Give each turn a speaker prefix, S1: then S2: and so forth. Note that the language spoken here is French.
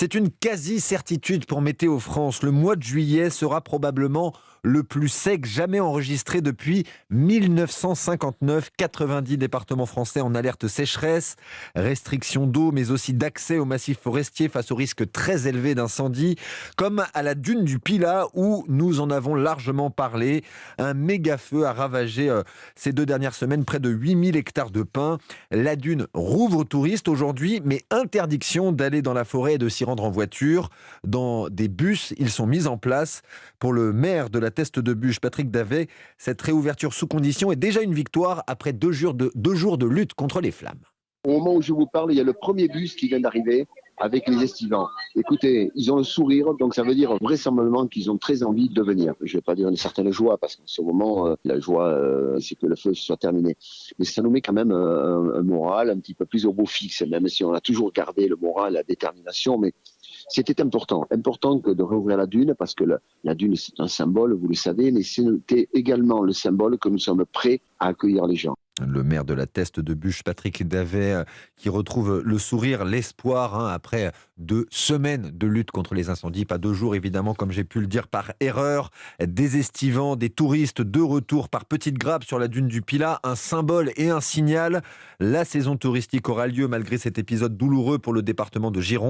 S1: C'est une quasi-certitude pour Météo France. Le mois de juillet sera probablement le plus sec jamais enregistré depuis 1959. 90 départements français en alerte sécheresse, restrictions d'eau, mais aussi d'accès aux massifs forestiers face au risque très élevé d'incendie, comme à la dune du Pilat où nous en avons largement parlé. Un méga feu a ravagé ces 2 dernières semaines près de 8000 hectares de pins. La dune rouvre aux touristes aujourd'hui, mais interdiction d'aller dans la forêt et de s'y rendre en voiture. Dans des bus, ils sont mis en place. Pour le maire de la Teste de Buch, Patrick Davet, cette réouverture sous condition est déjà une victoire après 2 jours de lutte contre les flammes.
S2: Au moment où je vous parle, il y a le premier bus qui vient d'arriver avec les estivants. Écoutez, ils ont le sourire, donc ça veut dire vraisemblablement qu'ils ont très envie de venir. Je ne vais pas dire une certaine joie, parce qu'en ce moment, la joie, c'est que le feu soit terminé. Mais ça nous met quand même un moral un petit peu plus au beau fixe, même si on a toujours gardé le moral, la détermination. Mais c'était important que de réouvrir la dune, parce que la dune, c'est un symbole, vous le savez, mais c'était également le symbole que nous sommes prêts à accueillir les gens.
S1: Le maire de la Teste de Buch, Patrick Davet, qui retrouve le sourire, l'espoir, après 2 semaines de lutte contre les incendies. Pas 2 jours, évidemment, comme j'ai pu le dire par erreur. Des estivants, des touristes de retour par petites grappes sur la dune du Pilat. Un symbole et un signal. La saison touristique aura lieu malgré cet épisode douloureux pour le département de Gironde.